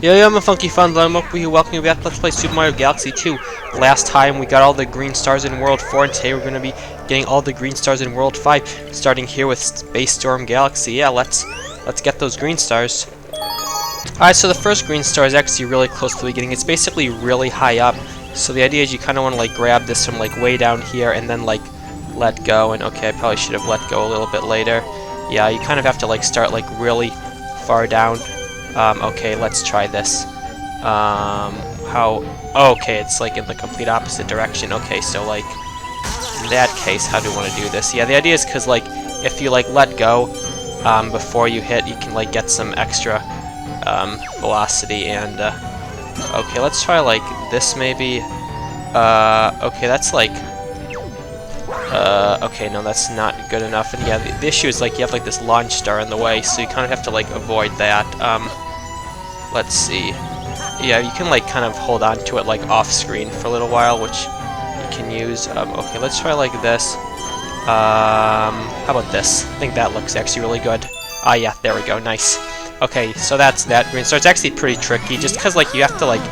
Yeah, I'm a Funky Fun. I'm up here. Welcome you back to Let's Play Super Mario Galaxy 2. Last time we got all the green stars in World 4, and today we're going to be getting all the green stars in World 5, starting here with Space Storm Galaxy. Yeah, let's get those green stars. Alright, so the first green star is actually really close to the beginning. It's basically really high up. So the idea is you kind of want to like grab this from like way down here and then like let go. And okay, I probably should have let go a little bit later. Yeah, you kind of have to like start like really far down. Okay, let's try this. Okay, it's like in the complete opposite direction. Okay, so like, in that case, how do we want to do this? Yeah, the idea is because like, if you like let go, before you hit, you can like get some extra, velocity and, okay, let's try like this maybe. Okay, that's like, okay, no, that's not good enough. And yeah, the issue is like, you have like this launch star in the way, so you kind of have to like avoid that. Let's see. Yeah, you can like kind of hold on to it like off screen for a little while, which you can use. Okay, let's try like this. How about this? I think that looks actually really good. Ah, yeah, there we go, nice. Okay, so that's that green star. It's actually pretty tricky, just because like you have to like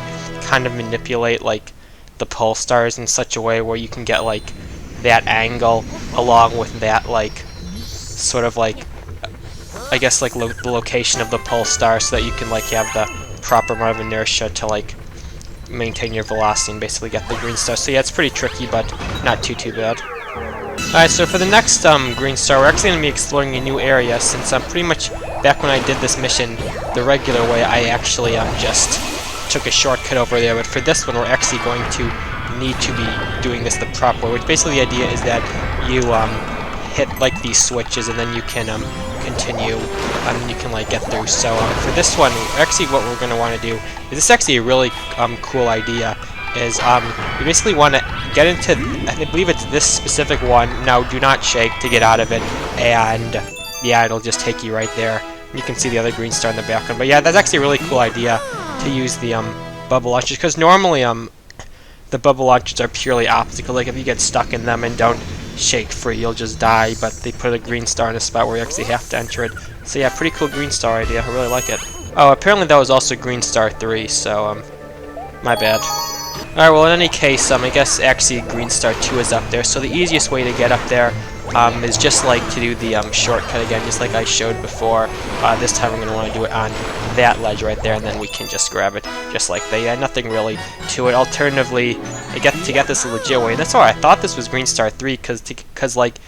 kind of manipulate like the pole stars in such a way where you can get like that angle along with that like sort of like I guess like the location of the pole star, so that you can like have the proper amount of inertia to like maintain your velocity and basically get the green star. So yeah, it's pretty tricky, but not too bad. Alright, so for the next green star, we're actually going to be exploring a new area, since pretty much back when I did this mission the regular way, I actually just took a shortcut over there, but for this one we're actually going to need to be doing this the proper way, which basically the idea is that you hit like these switches and then you can continue and you can like get through. So for this one, actually what we're going to want to do is, this is actually a really cool idea, is you basically want to get into, I believe it's this specific one. Now do not shake to get out of it, and yeah, it'll just take you right there. You can see the other green star in the background. But yeah, that's actually a really cool idea to use the bubble launchers, because normally the bubble launchers are purely optical. Like if you get stuck in them and don't shake free, you'll just die, but they put a green star in a spot where you actually have to enter it. So yeah, pretty cool green star idea. I really like it. Oh, apparently that was also green star 3, so my bad. Alright, well in any case, I guess actually green star 2 is up there, so the easiest way to get up there is just like to do the shortcut again, just like I showed before. This time we're going to want to do it on that ledge right there, and then we can just grab it just like that. Yeah, nothing really to it. Alternatively, to get this a legit way, and that's why I thought this was green star 3, because like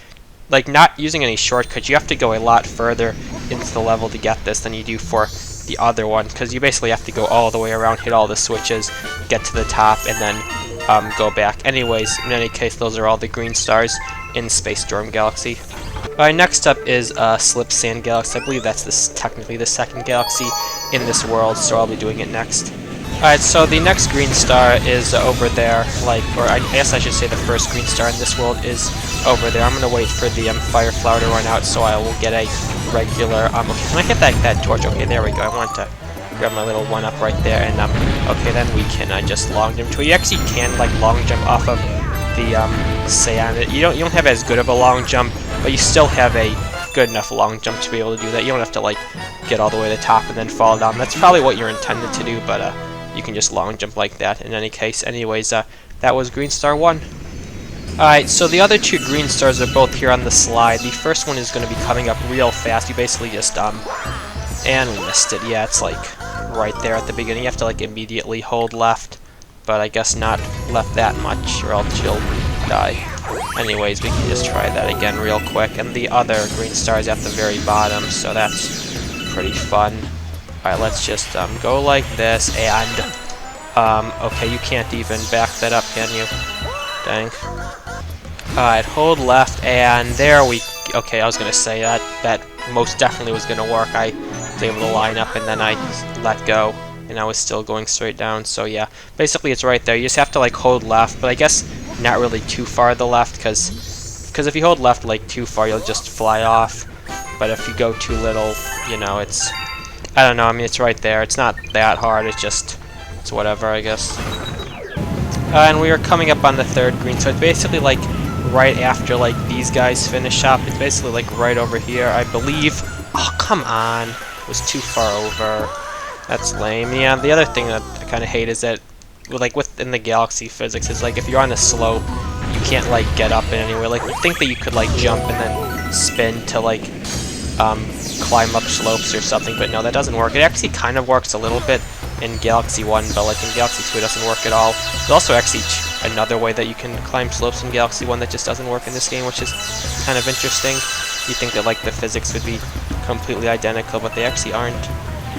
not using any shortcuts, you have to go a lot further into the level to get this than you do for the other one, because you basically have to go all the way around, hit all the switches, get to the top, and then go back. Anyways, in any case, those are all the green stars in Space Storm Galaxy. Alright, next up is Slip Sand Galaxy. I believe that's technically the second galaxy in this world, so I'll be doing it next. Alright, so the next green star is over there, or I guess I should say the first green star in this world is over there. I'm going to wait for the fire flower to run out, so I will get a regular, okay, can I hit that torch? Okay, there we go. I want to grab my little one up right there, and okay, then we can just long jump to it. You actually can like long jump off of the sand. You don't have as good of a long jump, but you still have a good enough long jump to be able to do that. You don't have to like get all the way to the top and then fall down. That's probably what you're intended to do, but you can just long jump like that in any case. Anyways, that was green star 1. Alright, so the other 2 green stars are both here on the slide. The first one is going to be coming up real fast. You basically just and we missed it. Yeah, it's like right there at the beginning. You have to like immediately hold left, but I guess not left that much, or else you'll die. Anyways, we can just try that again real quick. And the other green star is at the very bottom, so that's pretty fun. Alright, let's just go like this, and okay, you can't even back that up, can you? Dang. Alright, hold left, and there we... Okay, I was gonna say that most definitely was gonna work. I was able to line up, and then I let go, and I was still going straight down. So yeah, basically it's right there. You just have to like hold left, but I guess not really too far to the left, because if you hold left like too far, you'll just fly off. But if you go too little, you know, it's... I don't know, I mean, it's right there. It's not that hard, it's whatever, I guess. And we are coming up on the third green, so it's basically like right after like these guys finish up. It's basically like right over here, I believe. Oh, come on. It was too far over. That's lame. Yeah, the other thing that I kind of hate is that, like, within the galaxy physics, is like if you're on a slope, you can't like get up in any way. Like, you'd think that you could like jump and then spin to like climb up slopes or something, but no, that doesn't work. It actually kind of works a little bit in Galaxy 1, but like in Galaxy 2 it doesn't work at all. There's also actually another way that you can climb slopes in Galaxy 1 that just doesn't work in this game, which is kind of interesting. You think that like the physics would be completely identical, but they actually aren't.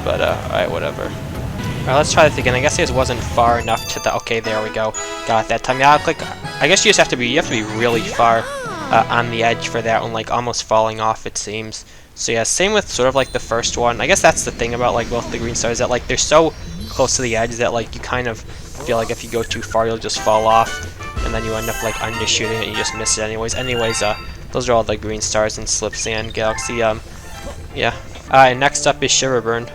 But alright, whatever. Alright, let's try this again. I guess this wasn't far enough to the... Okay, there we go. Got it that time. Yeah, click. I guess you just have to be... You have to be really far on the edge for that one, like almost falling off, it seems. So yeah, same with sort of like the first one. I guess that's the thing about like both the green stars, that like they're so close to the edge that like you kind of feel like if you go too far you'll just fall off, and then you end up like undershooting it and you just miss it anyways. Those are all the green stars in Slip Sand Galaxy. Yeah. And next up is Shiverburn.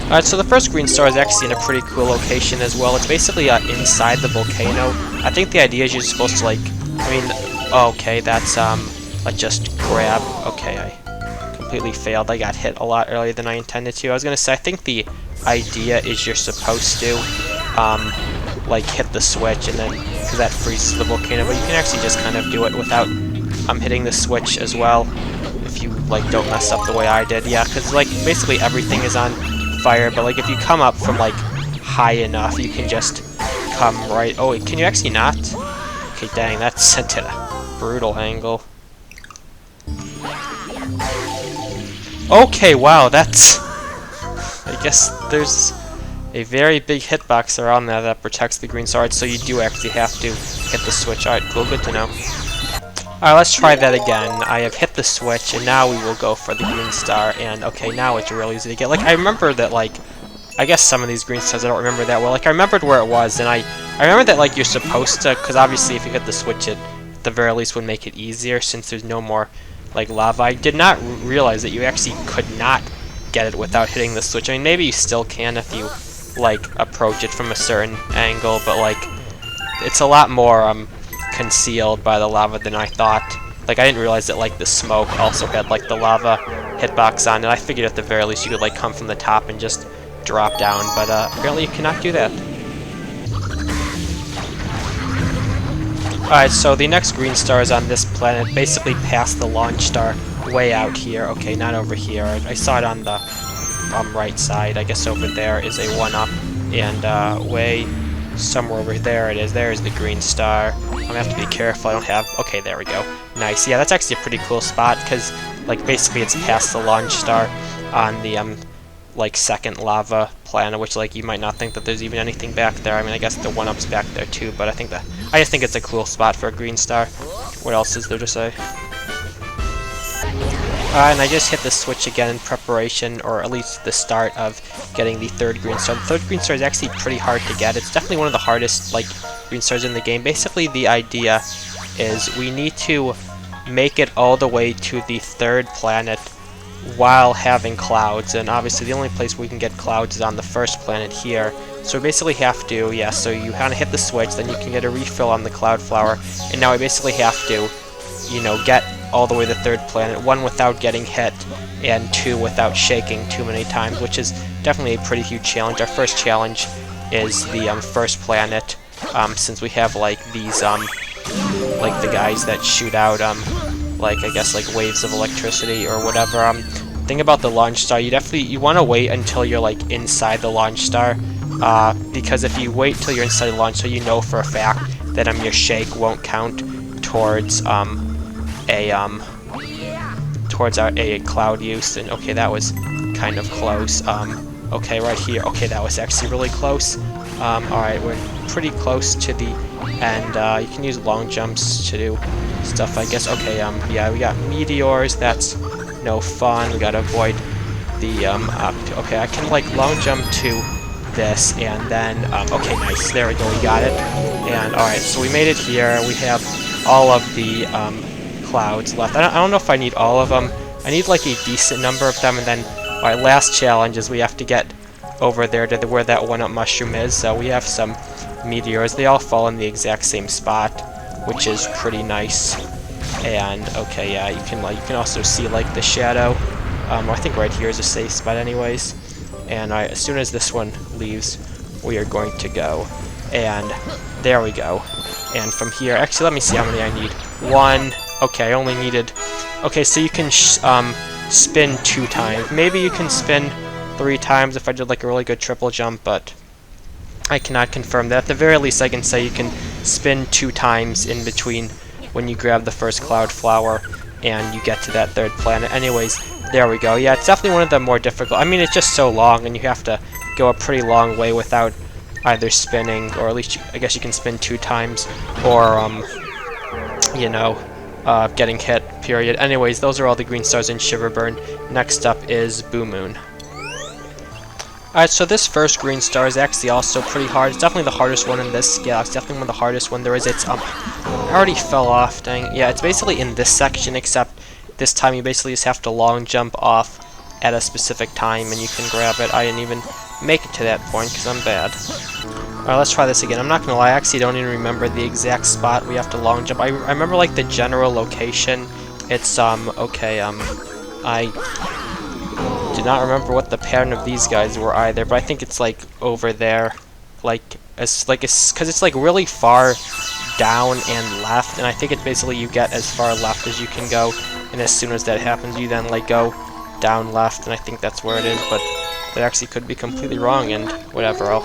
Alright, so the first green star is actually in a pretty cool location as well. It's basically inside the volcano. I think the idea is you're supposed to like, okay, that's let's just grab. Okay, I completely failed. I got hit a lot earlier than I intended to. I was gonna say, I think the idea is you're supposed to like hit the switch, and then because that freezes the volcano, but you can actually just kind of do it without hitting the switch as well, if you like don't mess up the way I did. Yeah, because like basically everything is on fire, but like if you come up from like high enough, you can just come right... Oh, wait, can you actually not? Okay, dang, that's sent at a brutal angle. Okay, wow, that's... I guess there's a very big hitbox around there that protects the green star, so you do actually have to hit the switch. Alright, cool, good to know. Alright, let's try that again. I have hit the switch, and now we will go for the green star, and okay, now it's really easy to get. Like, I remember that, like, I guess some of these green stars I don't remember that well. Like, I remembered where it was, and I remember that, like, you're supposed to, because obviously if you hit the switch, it, at the very least, would make it easier, since there's no more, like, lava. I did not realize that you actually could not get it without hitting the switch. I mean, maybe you still can if you, like, approach it from a certain angle, but, like, it's a lot more, concealed by the lava than I thought. Like, I didn't realize that like the smoke also had like the lava hitbox on it. I figured at the very least you could like come from the top and just drop down, but apparently you cannot do that. Alright, so the next green star is on this planet, basically past the launch star, way out here. Okay, not over here. I saw it on the right side. I guess over there is a 1-up, and way somewhere over there it is. There is the green star. I'm gonna have to be careful. I don't have... Okay, there we go. Nice. Yeah, that's actually a pretty cool spot, because, like, basically it's past the launch star on the, like, second lava planet, which, like, you might not think that there's even anything back there. I mean, I guess the 1-up's back there, too, but I just think it's a cool spot for a green star. What else is there to say? And I just hit the switch again in preparation, or at least the start of getting the third green star. The third green star is actually pretty hard to get. It's definitely one of the hardest, like, green stars in the game. Basically, the idea is we need to make it all the way to the third planet while having clouds, and obviously the only place we can get clouds is on the first planet here. So we basically have to, yeah, so you kind of hit the switch, then you can get a refill on the cloud flower, and now we basically have to, you know, get all the way to the third planet, 1 without getting hit, and 2 without shaking too many times, which is definitely a pretty huge challenge. Our first challenge is the first planet, since we have like these like the guys that shoot out like I guess like waves of electricity or whatever. Thing about the launch star, you want to wait until you're like inside the launch star, because if you wait till you're inside the launch star, you know for a fact that your shake won't count towards a cloud use. And okay, that was kind of close. Okay, right here. Okay, that was actually really close. Alright, we're pretty close to the end. You can use long jumps to do stuff, I guess. Okay, yeah, we got meteors. That's no fun. We gotta avoid the, okay, I can, like, long jump to this, and then, okay, nice. There we go, we got it. And, alright, so we made it here. We have all of the, clouds left. I don't know if I need all of them. I need, like, a decent number of them, and then, alright, last challenge is we have to get over there to where that 1-up mushroom is. So we have some meteors. They all fall in the exact same spot, which is pretty nice. And okay, yeah, you can also see like the shadow. I think right here is a safe spot, anyways. and as soon as this one leaves, we are going to go. And there we go. And from here, actually, let me see how many I need. 1. Okay, I only needed... Okay, so you can spin 2 times. Maybe you can spin 3 times if I did like a really good triple jump, but I cannot confirm that. At the very least, I can say you can spin 2 times in between when you grab the first cloud flower and you get to that 3rd planet. Anyways, there we go. Yeah, it's definitely one of the more difficult. I mean, it's just so long, and you have to go a pretty long way without either spinning, or at least I guess you can spin 2 times, or you know, getting hit, period. Anyways, those are all the green stars in Shiverburn. Next up is Boo Moon. Alright, so this first green star is actually also pretty hard. It's definitely the hardest one in this scale. It's definitely one of the hardest one there is. It's, I already fell off, dang. Yeah, it's basically in this section, except this time you basically just have to long jump off at a specific time, and you can grab it. I didn't even make it to that point, because I'm bad. Alright, let's try this again. I'm not gonna lie, I actually don't even remember the exact spot we have to long jump. I remember, like, the general location. It's, okay, I do not remember what the pattern of these guys were either, but I think it's, like, over there. Because it's, like, really far down and left, and I think it's basically you get as far left as you can go, and as soon as that happens, you then, like, go down left, and I think that's where it is, but that actually could be completely wrong, and whatever, I'll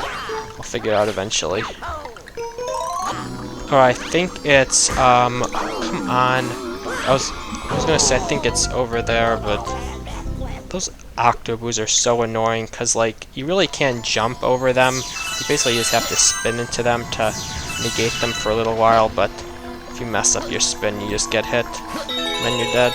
figure it out eventually. Alright, I think it's, come on. I was gonna say, I think it's over there, but those Octoboos are so annoying, because, like, you really can't jump over them. You basically just have to spin into them to negate them for a little while, but if you mess up your spin, you just get hit, and then you're dead.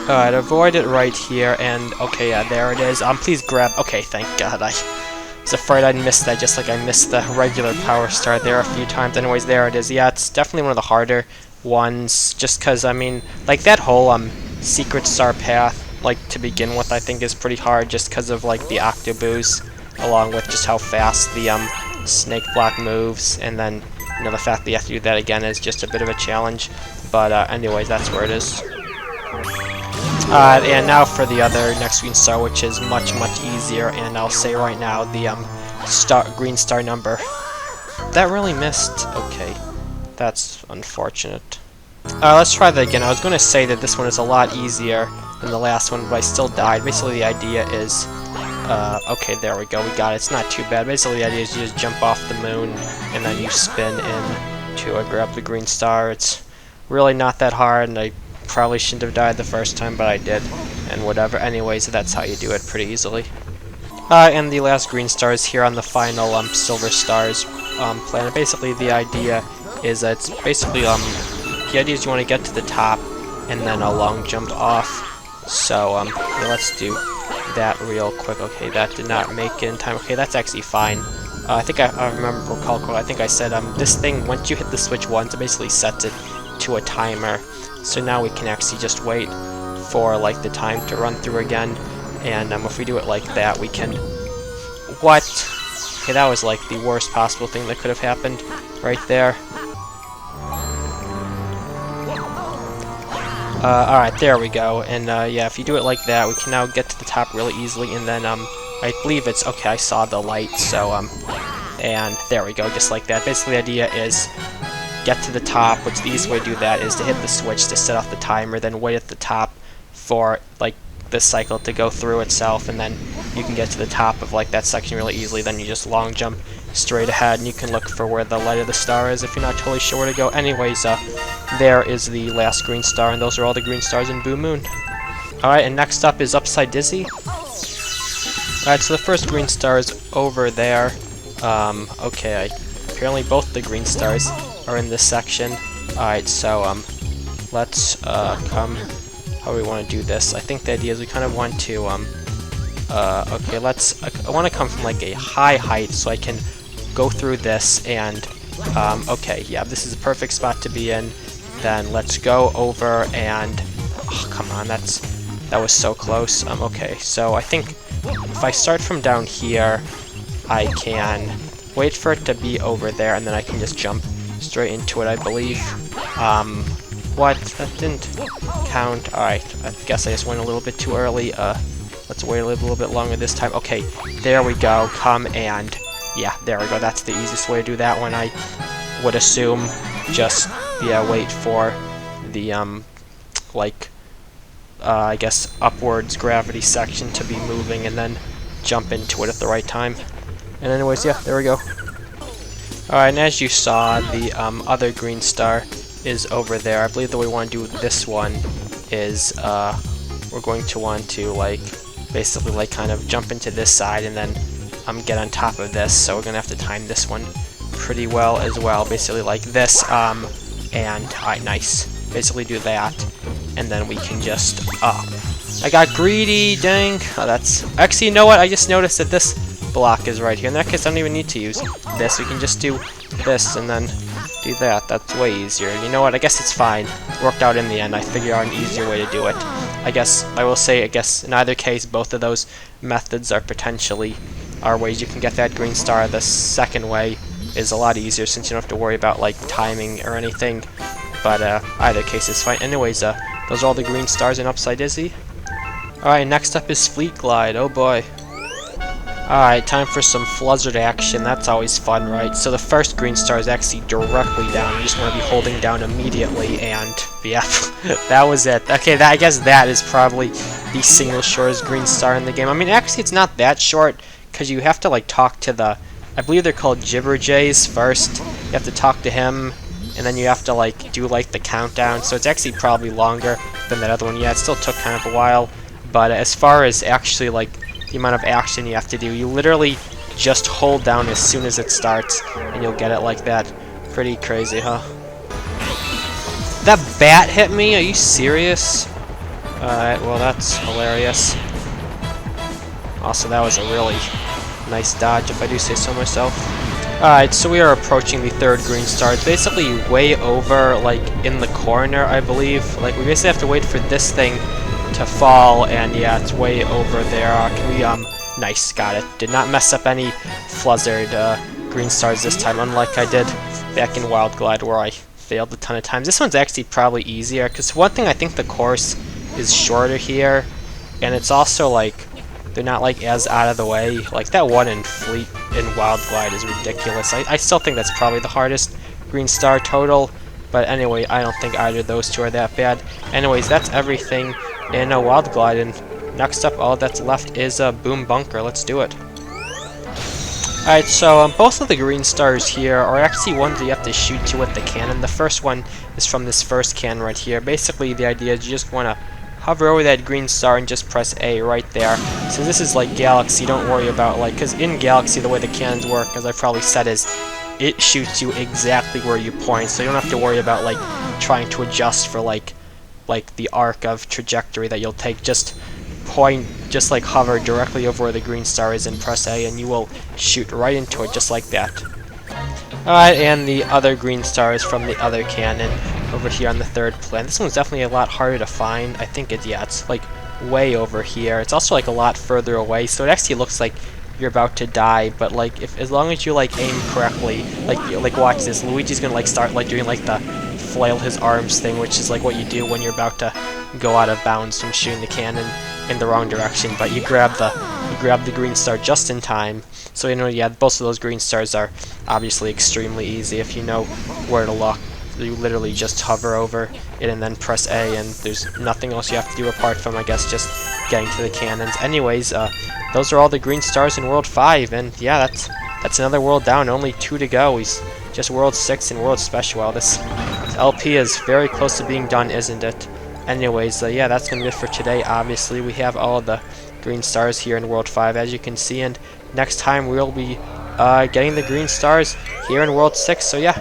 Alright, avoid it right here, and okay, yeah, there it is. Please grab. Okay, thank God. I was afraid I'd miss that, just like I missed the regular power star there a few times. Anyways, there it is. Yeah, it's definitely one of the harder ones, just because, I mean, like, that whole secret star path, like, to begin with, I think is pretty hard, just because of, like, the Octoboos, along with just how fast the snake block moves, and then, you know, the fact that you have to do that again is just a bit of a challenge. But anyways, that's where it is. And now for the other next green star, which is much, much easier, and I'll say right now, the green star number. That really missed. Okay, that's unfortunate. Let's try that again. I was going to say that this one is a lot easier than the last one, but I still died. Basically, the idea is, okay, there we go, we got it. It's not too bad. Basically, the idea is you just jump off the moon, and then you spin in to grab the green star. It's really not that hard, and I probably shouldn't have died the first time, but I did, and whatever. Anyways, that's how you do it pretty easily. And the last green star is here on the final silver stars planet. Basically, the idea is that it's basically the idea is you want to get to the top and then a long jump off. So yeah, let's do that real quick. Okay, that did not make it in time. Okay, that's actually fine. I think I remember I think I said this thing, once you hit the switch once, it basically sets it to a timer. So now we can actually just wait for, like, the time to run through again, and if we do it like that, we can... What? Okay, that was, like, the worst possible thing that could have happened right there. Alright, there we go, and yeah, if you do it like that, we can now get to the top really easily, and then, I believe it's... Okay, I saw the light, so, and there we go, just like that. Basically, the idea is get to the top, which the easiest way to do that is to hit the switch to set off the timer, then wait at the top for, like, the cycle to go through itself, and then you can get to the top of, like, that section really easily. Then you just long jump straight ahead, and you can look for where the light of the star is if you're not totally sure where to go. Anyways, there is the last green star, and those are all the green stars in Boo Moon. Alright, and next up is Upside Dizzy. Alright, so the first green star is over there. Okay, apparently both the green stars are in this section. Alright, so let's come. How do we want to do this? I think the idea is we kind of want to okay, I want to come from, like, a high height so I can go through this, and okay, yeah, this is a perfect spot to be in. Then let's go over and come on, that was so close. Okay, so I think if I start from down here, I can wait for it to be over there, and then I can just jump straight into it, I believe. What? That didn't count. Alright, I guess I just went a little bit too early. Let's wait a little bit longer this time. Okay, there we go. Come and... yeah, there we go. That's the easiest way to do that one, I would assume. Just, yeah, wait for the, I guess, upwards gravity section to be moving, and then jump into it at the right time. And anyways, yeah, there we go. Alright, and as you saw, the other green star is over there. I believe the way we want to do this one is we're going to want to, like, basically, like, kind of jump into this side and then get on top of this. So we're going to have to time this one pretty well as well. Basically like this, and, alright, nice. Basically do that, and then we can just, I got greedy, dang. Oh, that's, actually, you know what? I just noticed that this block is right here. In that case, I don't even need to use this. We can just do this and then do that. That's way easier. You know what? I guess it's fine. Worked out in the end. I figured out an easier way to do it. I guess I will say, I guess in either case, both of those methods are potentially ways you can get that green star. The second way is a lot easier since you don't have to worry about like timing or anything. But either case is fine. Anyways, those are all the green stars in Upside Dizzy. Alright, next up is Fleet Glide. Oh boy. Alright, time for some Fluzzard action. That's always fun, right? So the first green star is actually directly down. You just want to be holding down immediately, and yeah, that was it. Okay, I guess that is probably the single shortest green star in the game. I mean, actually, it's not that short, because you have to, like, talk to the... I believe they're called Jibberjays first. You have to talk to him, and then you have to, like, do, like, the countdown. So it's actually probably longer than that other one. Yeah, it still took kind of a while. But as far as actually, like, the amount of action you have to do, you literally just hold down as soon as it starts, and you'll get it like that. Pretty crazy, huh? That bat hit me? Are you serious? Alright, well, that's hilarious. Also, that was a really nice dodge, if I do say so myself. Alright, so we are approaching the third green star. It's basically way over, like, in the corner, I believe. Like, we basically have to wait for this thing to fall, and yeah, it's way over there. Can we, nice, got it. Did not mess up any Fluzzard green stars this time, unlike I did back in Wild Glide, where I failed a ton of times. This one's actually probably easier, because one thing, I think the course is shorter here, and it's also, like, they're not, like, as out of the way. Like, that one in Fleet in Wild Glide is ridiculous. I still think that's probably the hardest green star total, but anyway, I don't think either of those two are that bad. Anyways, that's everything in a Wild Glide, and next up, all that's left is a Boom Bunker. Let's do it. Alright, so both of the green stars here are actually ones that you have to shoot to with the cannon. The first one is from this first cannon right here. Basically, the idea is you just want to hover over that green star and just press A right there. So this is like Galaxy, don't worry about, like, because in Galaxy, the way the cannons work, as I probably said, is it shoots you exactly where you point, so you don't have to worry about, like, trying to adjust for, like the arc of trajectory that you'll take. Just point, just like hover directly over where the green star is and press A, and you will shoot right into it just like that. Alright, and the other green star is from the other cannon over here on the third plan. This one's definitely a lot harder to find. I think it's like way over here. It's also like a lot further away, so it actually looks like you're about to die, but like as long as you like aim correctly, like watch this, Luigi's gonna like start like doing like the flail his arms thing, which is like what you do when you're about to go out of bounds from shooting the cannon in the wrong direction, but you grab the green star just in time. So you know, yeah, both of those green stars are obviously extremely easy if you know where to look. You literally just hover over it and then press A, and there's nothing else you have to do apart from, I guess, just getting to the cannons. Anyways, those are all the green stars in World 5, and yeah, that's another world down, only 2 to go. He's just World 6 and World Special. Well, this LP is very close to being done, isn't it? Anyways, yeah, that's going to be it for today. Obviously, we have all of the green stars here in World 5, as you can see, and next time we'll be getting the green stars here in World 6. So yeah,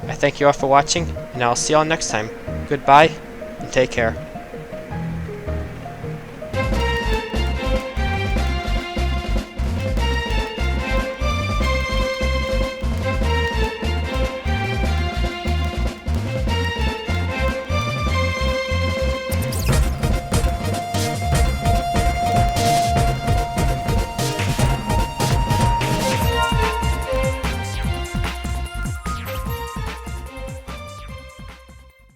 I thank you all for watching, and I'll see you all next time. Goodbye, and take care.